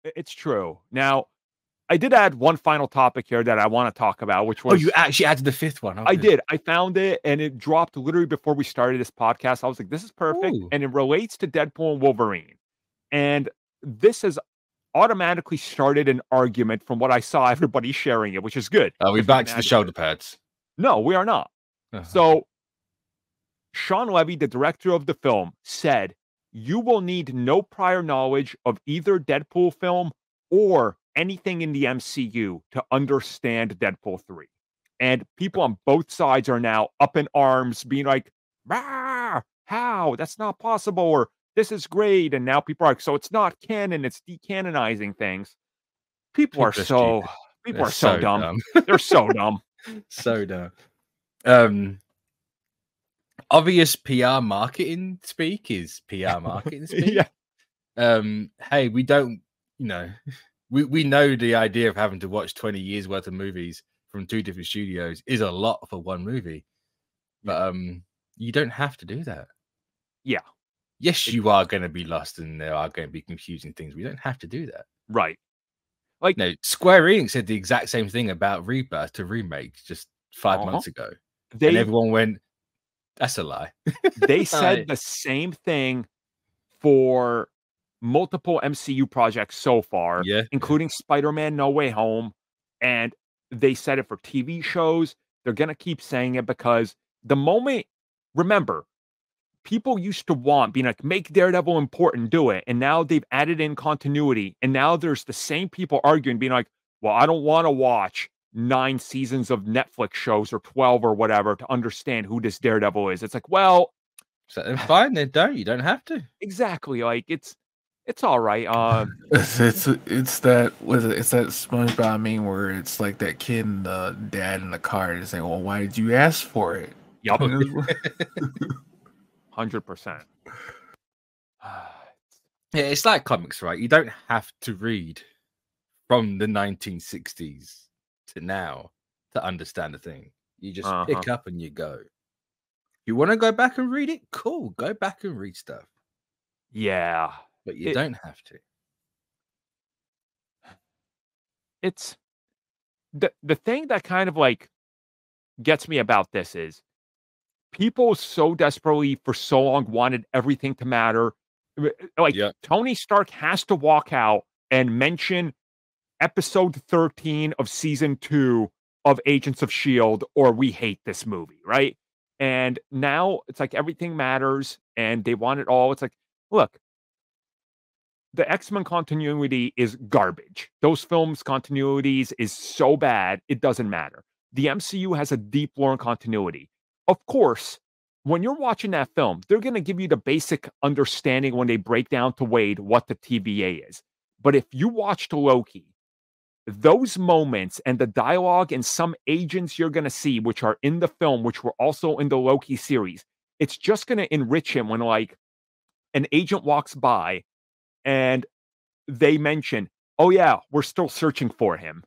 It's true. Now, I did add one final topic here that I want to talk about, which Oh, was you actually added the fifth one. I did. I found it, and it dropped literally before we started this podcast. I was like, "This is perfect," Ooh. and it relates to Deadpool and Wolverine. And this has automatically started an argument from what I saw everybody sharing it, which is good. Are we if we back can to the add shoulder it. pads? No, we are not. So, Sean Levy, the director of the film, said, "You will need no prior knowledge of either Deadpool film or anything in the MCU to understand Deadpool 3." And people on both sides are now up in arms, being like, "Rah, how? That's not possible," or "This is great." And now people are like, "So it's not canon, it's decanonizing things." People are so stupid. people They're are so so dumb. dumb. They're so dumb. So dumb. Obvious PR marketing speak is PR marketing speak. Yeah. Hey, we don't, we know the idea of having to watch 20 years worth of movies from 2 different studios is a lot for one movie. But you don't have to do that. Yeah. Yes, you are going to be lost and there are going to be confusing things. We don't have to do that. Right. Like, no, Square Enix said the exact same thing about Rebirth to remake just 5 months ago. And everyone went, that's a lie. They said the same thing for multiple MCU projects so far, including Spider-Man No Way Home. And they said it for TV shows. They're going to keep saying it because the moment, remember, people used to want being like, make Daredevil important, do it. And now they've added in continuity. And now there's the same people arguing, being like, well, I don't want to watch 9 seasons of Netflix shows or 12 or whatever to understand who this Daredevil is. It's like, well, so then fine, then don't. You don't have to. Exactly. Like it's all right. It's that SpongeBob meme where it's like that kid and the dad in the car and saying, "Well, why did you ask for it?" Yup. 100%. Yeah, it's like comics, right? You don't have to read from the 1960s to now to understand the thing. You just pick up and you go. You want to go back and read it? Cool. Go back and read stuff. Yeah. But you don't have to. It's the thing that kind of like gets me about this is people so desperately for so long wanted everything to matter. Like Tony Stark has to walk out and mention episode 13 of season 2 of Agents of S.H.I.E.L.D. or we hate this movie, right? And now it's like everything matters and they want it all. It's like, look, the X-Men continuity is garbage. Those films' continuities is so bad, it doesn't matter. The MCU has a deep lore continuity. Of course, when you're watching that film, they're going to give you the basic understanding when they break down to Wade what the TVA is. But if you watched Loki, those moments and the dialogue and some agents you're going to see, which are in the film, which were also in the Loki series, it's just going to enrich him when like an agent walks by and they mention, oh yeah, we're still searching for him.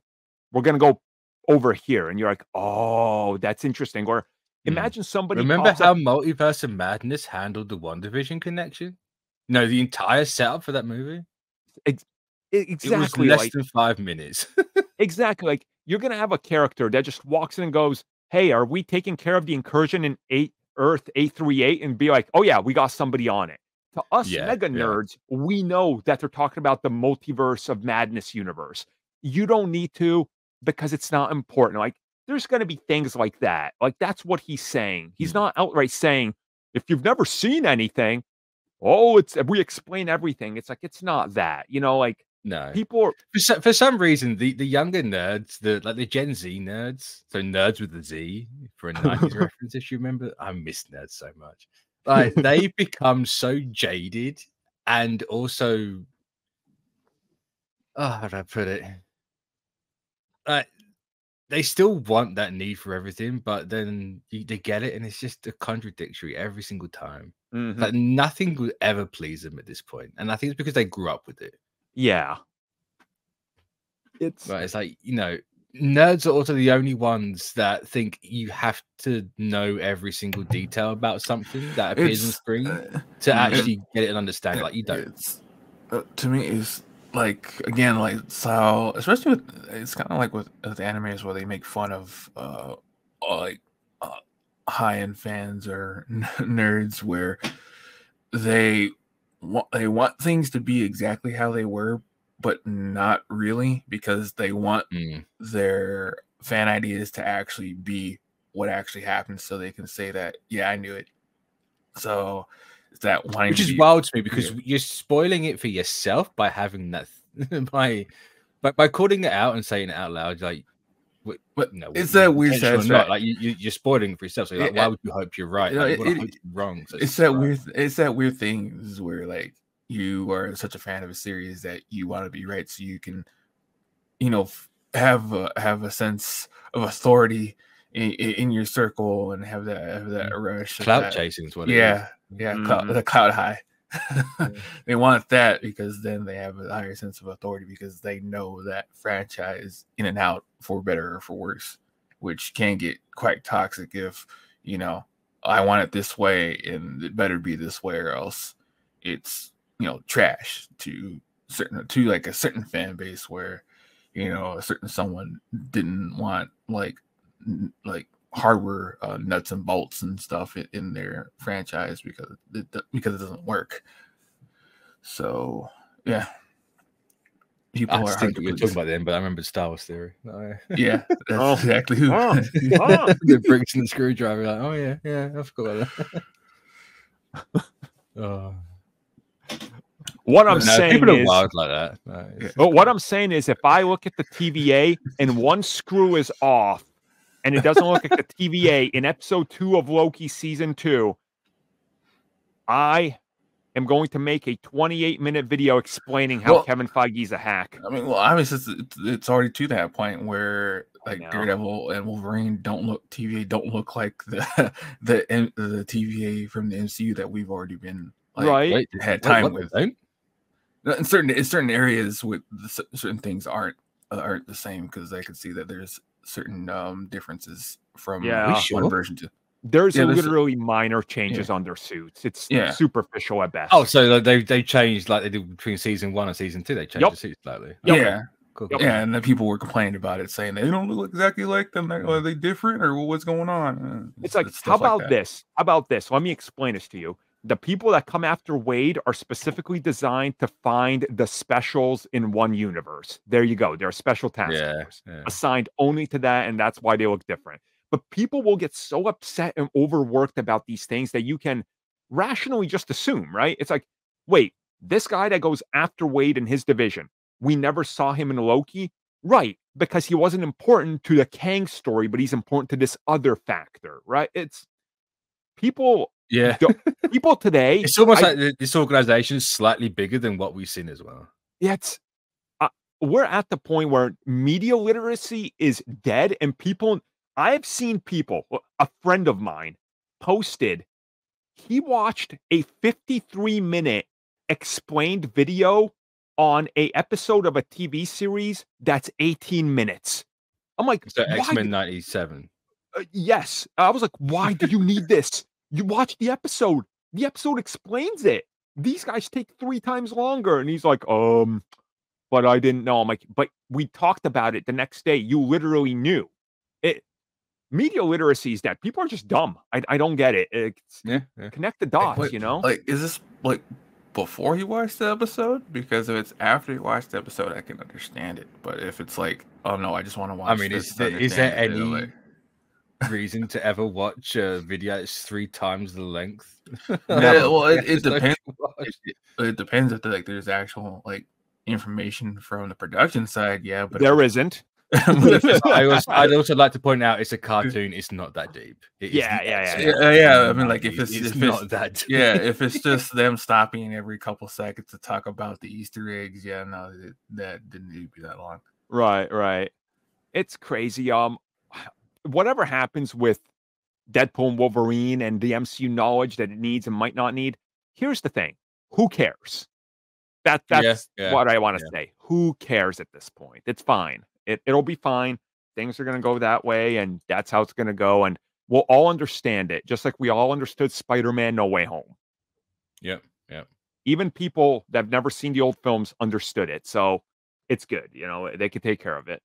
We're going to go over here. And you're like, oh, that's interesting. Or imagine somebody remember how Multiverse of Madness handled the WandaVision connection? No, the entire setup for that movie? Exactly. It was less than 5 minutes. Exactly. Like you're going to have a character that just walks in and goes, hey, are we taking care of the incursion in Earth 838? And be like, oh yeah, we got somebody on it. To us mega nerds, we know that they're talking about the Multiverse of Madness universe. You don't need to because it's not important. Like there's going to be things like that. Like that's what he's saying. He's not outright saying, if you've never seen anything, we explain everything. It's like, it's not that, like no people are, for some reason the younger nerds, the Gen Z nerds, so nerds with the Z for a 90s reference, if you remember. I miss nerds so much. Like they become so jaded and also how do I put it? They still want that need for everything, but then they get it, and it's just a contradictory every single time. Like nothing would ever please them at this point, and I think it's because they grew up with it. Yeah, it's like nerds are also the only ones that think you have to know every single detail about something that appears on screen to actually get it and understand. Like you don't. To me, it's like again, like so, especially with it's kind of like with animes where they make fun of like high end fans or nerds, where they want things to be exactly how they were, but not really, because they want their fan ideas to actually be what actually happened, so they can say that, yeah, I knew it. So is that wanting, which is wild to me, because you're spoiling it for yourself by having that by calling it out and saying it out loud. Like, but it's that weird sense, not like you're spoiling it for yourself. So like, why would you hope you're right? Like, you want to hope you're wrong. So it's that weird. It's that weird thing is where like you are such a fan of a series that you want to be right, so you can, have a sense of authority in your circle and have that rush. Clout chasing is what it is. The clout high. They want that because then they have a higher sense of authority, because they know that franchise in and out, for better or for worse, which can get quite toxic if, I want it this way and it better be this way, or else it's, trash to like a certain fan base where, a certain someone didn't want like hardware nuts and bolts and stuff in their franchise because it doesn't work. So yeah, people are hard to you're talking about them, but I remember Star Wars Theory. Yeah, that's exactly who. The bricks and the screwdriver. Like, I forgot that. What I'm saying people are is wild like that. But what I'm saying is, if I look at the TVA and one screw is off, and it doesn't look like the TVA in episode 2 of Loki season 2, I am going to make a 28-minute video explaining how Kevin Feige's a hack. I mean, obviously it's already to that point where like Daredevil and Wolverine don't look like the TVA from the MCU that we've already been had time with. In certain areas, with certain things aren't the same, because I can see that there's certain differences from one version to. There's literally minor changes on their suits. It's superficial at best. Oh, so they changed like they did between season 1 and season 2. They changed the suits slightly. Yeah. Cool. Yeah, and then people were complaining about it, saying they don't look exactly like them. Are they different, or what's going on? It's like, how about this? How about this? Let me explain this to you. The people that come after Wade are specifically designed to find the specials in one universe. There you go. They're a special task force assigned only to that, and that's why they look different. But people will get so upset and overworked about these things that you can rationally just assume, right? It's like, wait, this guy that goes after Wade in his division, we never saw him in Loki, right? Because he wasn't important to the Kang story, but he's important to this other factor, right? It's people. Yeah, people today. It's almost like this organization is slightly bigger than what we've seen as well. Yeah, it's we're at the point where media literacy is dead, and people. I've seen people. A friend of mine posted. He watched a 53-minute explained video on a episode of a TV series that's 18 minutes. I'm like, so X-Men 97. Yes, I was like, why do you need this? You watch the episode. The episode explains it. These guys take 3 times longer. And he's like, but I didn't know. I'm like, but we talked about it the next day. You literally knew. Media literacy is that people are just dumb. I don't get it. Connect the dots, Like, is this like before he watched the episode? Because if it's after he watched the episode, I can understand it. But if it's like, oh no, I just want to watch. I mean, is there any reason to ever watch a video that's 3 times the length? It depends. It depends if there's actual information from the production side. Yeah, but there isn't. I'd also like to point out it's a cartoon. It's not that deep. I mean, like if it's not that deep. If it's just them stopping every couple seconds to talk about the Easter eggs, no, that didn't need to be that long. Right. It's crazy. Whatever happens with Deadpool and Wolverine and the MCU knowledge that it needs and might not need, here's the thing. Who cares? That's what I want to say. Who cares at this point? It's fine. It'll be fine. Things are going to go that way, and that's how it's going to go. And we'll all understand it, just like we all understood Spider-Man No Way Home. Yep. even people that have never seen the old films understood it. So it's good. You know, they could take care of it.